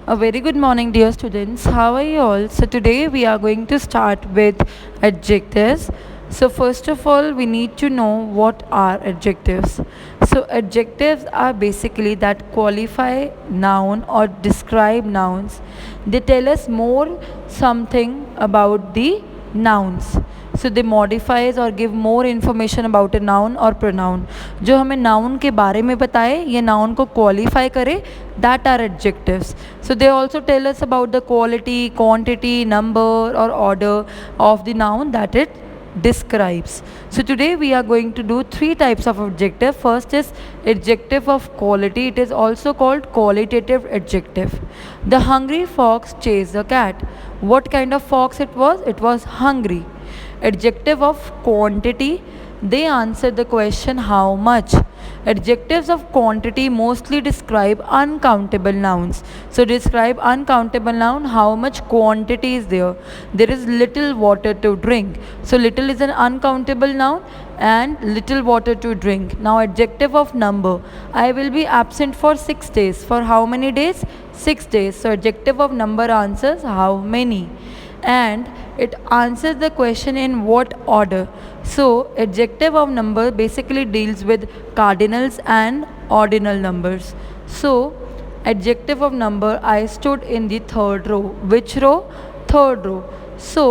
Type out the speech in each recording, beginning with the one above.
A very good morning, dear students. How are you all? So, today we are going to start with adjectives. So, first of all, we need to know what are adjectives. So, adjectives are basically that qualify noun or describe nouns. They tell us more something about the nouns. So they modifies और give more information about a noun और pronoun. जो हमें noun के बारे में बताए, ये noun को क्वालिफाई करे, that are adjectives. So they also tell us about the quality, quantity, number और order of the noun that it describes. So today we are going to do three types of adjective. First is adjective of quality. It is also called qualitative adjective. The hungry fox chased a cat. What kind of fox it was? It was hungry. Adjective of quantity. They answer the question how much. Adjectives of quantity mostly describe uncountable nouns. So describe uncountable noun, how much quantity is there. There is little water to drink. So little is an uncountable noun and little water to drink. Now adjective of number. I will be absent for 6 days. For how many days? 6 days. So adjective of number answers how many. And it answers the question in what order. So adjective of number basically deals with cardinals and ordinal numbers. So adjective of number, I stood in the third row. Which row? Third row. So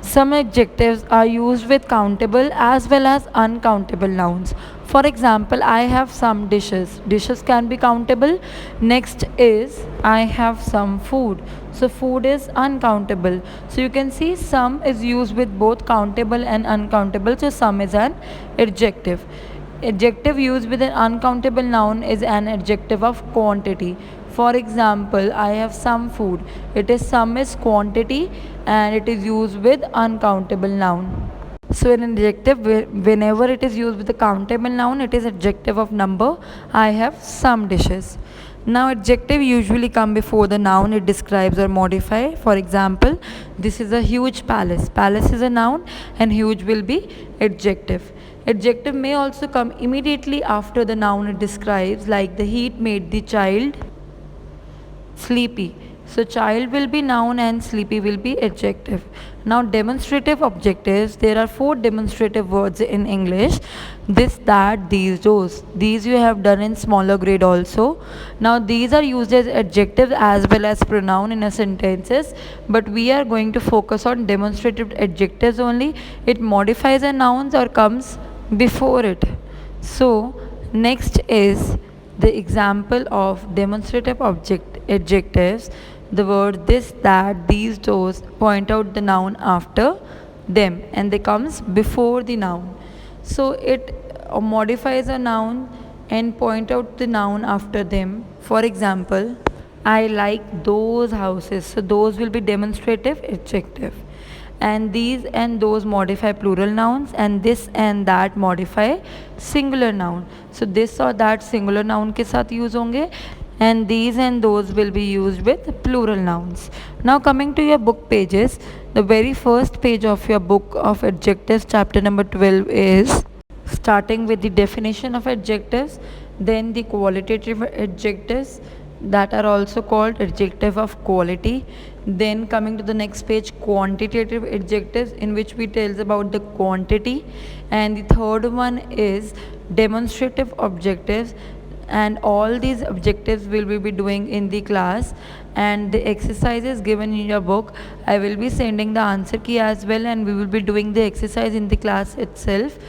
some adjectives are used with countable as well as uncountable nouns. For example, I have some dishes. Dishes can be countable. Next is I have some food. So food is uncountable. So you can see some is used with both countable and uncountable. So some is an adjective. Adjective used with an uncountable noun is an adjective of quantity. For example, I have some food. It is some is quantity and it is used with uncountable noun. So an adjective, whenever it is used with a countable noun, it is adjective of number. I have some dishes. Now adjective usually come before the noun it describes or modify. For example, this is a huge palace. Palace is a noun and huge will be adjective. Adjective may also come immediately after the noun it describes, like the heat made the child sleepy. So child will be noun and sleepy will be adjective. Now demonstrative adjectives, there are 4 demonstrative words in English. This, that, these, those. These you have done in smaller grade also. Now these are used as adjectives as well as pronoun in a sentences, but we are going to focus on demonstrative adjectives only. It modifies a nouns or comes before it. So next is the example of demonstrative adjectives. The word this, that, these, those point out the noun after them and they comes before the noun. So it modifies a noun and point out the noun after them. For example, I like those houses. So those will be demonstrative adjective. And these and those modify plural nouns and this and that modify singular noun. So this or that singular noun के साथ use होंगे and these and those will be used with plural nouns. Now coming to your book pages, the very first page of your book of adjectives chapter number 12 is starting with the definition of adjectives, then the qualitative adjectives that are also called adjective of quality. Then coming to the next page, quantitative adjectives in which we tells about the quantity, and the third one is demonstrative adjectives, and all these objectives will we be doing in the class. And the exercises given in your book, I will be sending the answer key as well and we will be doing the exercise in the class itself.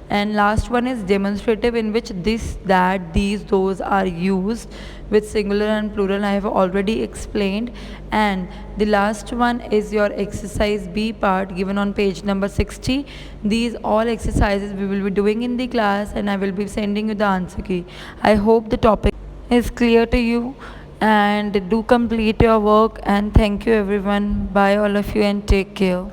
And last one is demonstrative in which this, that, these, those are used with singular and plural. I have already explained. And the last one is your exercise B part given on page number 60. These all exercises we will be doing in the class and I will be sending you the answer key. I hope the topic is clear to you and do complete your work, and thank you everyone. Bye all of you and take care.